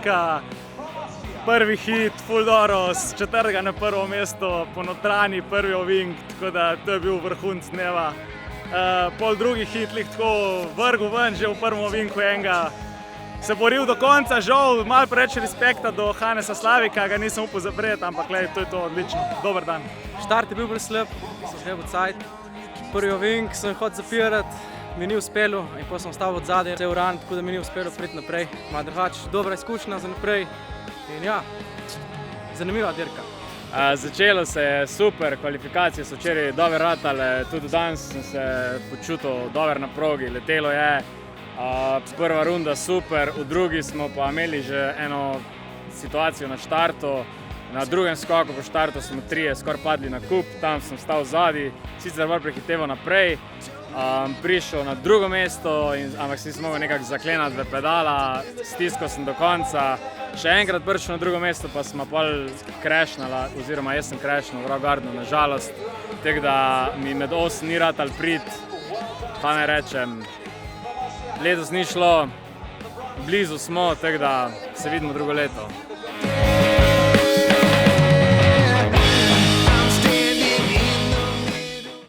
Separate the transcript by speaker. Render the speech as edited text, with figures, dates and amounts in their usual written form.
Speaker 1: dirka, prvi hit, ful dobro, z 4. na prvo mesto, po notranji prvi ovink, tako da to je bil vrhunec dneva. Pol drugi hit, tako vrgel ven že v prvem ovinku enega, se boril do konca, žal malo preveč respekta do Hanesa Slavika, ga nisem upal zapreti, ampak to je to odlično, dober dan.
Speaker 2: Štart je bil bolj slab, sem šel v cajt. Prvi ovink sem hotel zapirati, mi ni uspelo in potem sem ostal od zadaj, cel ran, tako da mi ni uspelo priti naprej. Ma drugače, dobra izkušnja za naprej in ja, zanimiva dirka.
Speaker 3: Začelo se je super, kvalifikacije so včeraj dobro ratale, tudi danes sem se počutil dobro na progi, letelo je. Prva runda super, v drugi smo pa imeli že eno situacijo na štartu. Na drugem skoku po štartu smo trije skoraj padli na kup, tam sem stal zadaj, sicer bolj prehiteval naprej. Prišel na drugo mesto, ampak si nisem mogel nekako zaklenati v pedala, stiskal sem do konca. Še enkrat prišel na drugo mesto, pa smo pol crashnala, oziroma jaz sem crashnal v Rock Gardenu, na žalost. Tako da mi med 8 ni ratal prit, pa ne rečem, letos ni šlo, blizu smo, tako da se vidimo drugo leto.